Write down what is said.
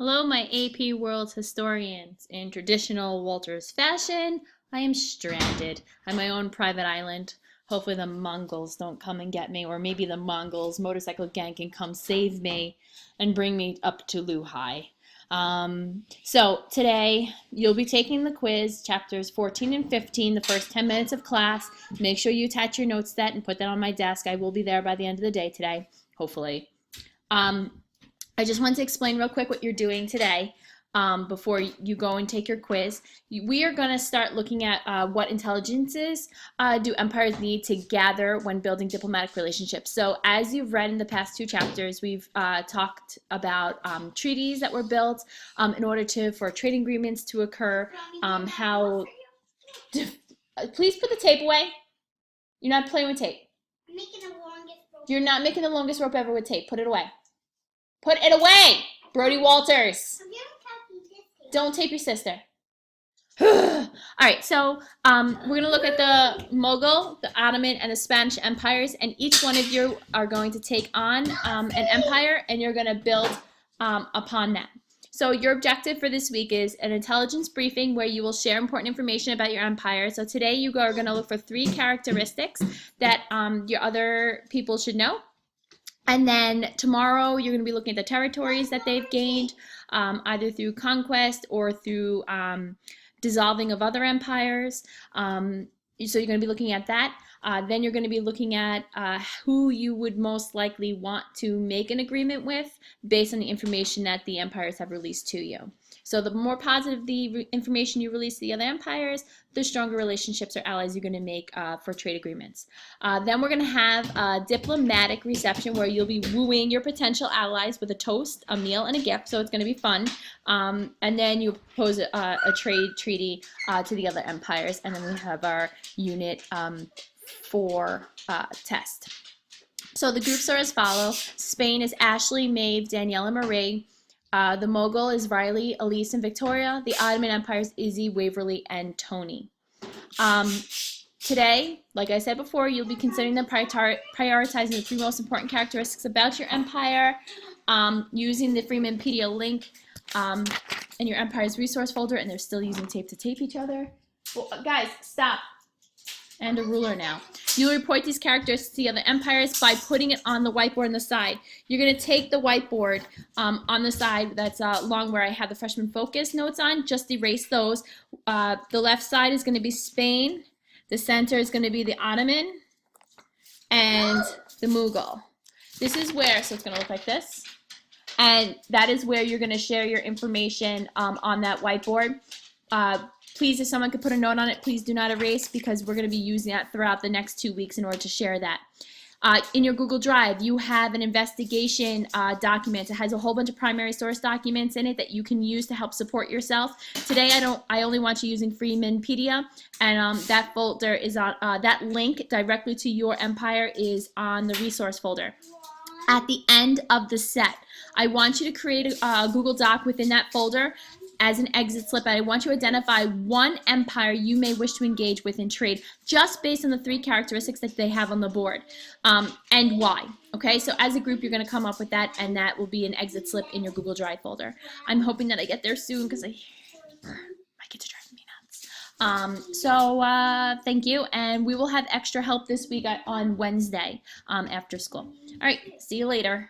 Hello, my AP World historians. In traditional Walters fashion, I am stranded on my own private island. Hopefully the Mongols don't come and get me, or maybe the Mongols motorcycle gang can come save me and bring me up to Luhai. So today you'll be taking the quiz, chapters 14 and 15, the first 10 minutes of class. Make sure you attach your notes set and put that on my desk. I will be there by the end of the day today, hopefully. I just want to explain real quick what you're doing today before you go and take your quiz. We are going to start looking at what intelligences do empires need to gather when building diplomatic relationships. So as you've read in the past two chapters, we've talked about treaties that were built in order for trading agreements to occur. Please put the tape away. You're not playing with tape. I'm making the longest rope. You're not making the longest rope ever with tape. Put it away. Put it away, Brody Walters. Don't tape your sister. All right, so we're going to look at the Mughal, the Ottoman, and the Spanish empires, and each one of you are going to take on an empire, and you're going to build upon that. So your objective for this week is an intelligence briefing where you will share important information about your empire. So today you are going to look for 3 characteristics that your other people should know. And then tomorrow you're going to be looking at the territories that they've gained, either through conquest or through dissolving of other empires. So you're going to be looking at that. Then you're going to be looking at who you would most likely want to make an agreement with based on the information that the empires have released to you. So the more positive the information you release to the other empires, the stronger relationships or allies you're going to make for trade agreements. Then we're going to have a diplomatic reception where you'll be wooing your potential allies with a toast, a meal, and a gift. So it's going to be fun. And then you propose a trade treaty to the other empires. And then we have our unit 4 test. So the groups are as follow. Spain is Ashley, Maeve, Danielle, and Marie. The Mughal is Riley, Elise, and Victoria. The Ottoman Empire is Izzy, Waverly, and Tony. Today, like I said before, you'll be considering them prioritizing the 3 most important characteristics about your empire, using the Freemanpedia link in your empire's resource folder, and they're still using tape to tape each other. Well, guys, stop. And a ruler now. You'll report these characters to the other empires by putting it on the whiteboard on the side. You're going to take the whiteboard on the side that's long where I have the freshman focus notes on. Just erase those. The left side is going to be Spain. The center is going to be the Ottoman and the Mughal. This is where, so it's going to look like this. And that is where you're going to share your information on that whiteboard. Please, if someone could put a note on it, please do not erase because we're going to be using that throughout the next 2 weeks in order to share that. In your Google Drive, you have an investigation document. It has a whole bunch of primary source documents in it that you can use to help support yourself. Today, I only want you using Freemanpedia, and that folder is on, that link directly to your empire is on the resource folder. At the end of the set, I want you to create a Google Doc within that folder as an exit slip, and I want you to identify one empire you may wish to engage with in trade, just based on the 3 characteristics that they have on the board, and why. Okay, so as a group, you're going to come up with that, and that will be an exit slip in your Google Drive folder. I'm hoping that I get there soon because my kids are driving me nuts. Thank you, and we will have extra help this week on Wednesday after school. All right, see you later.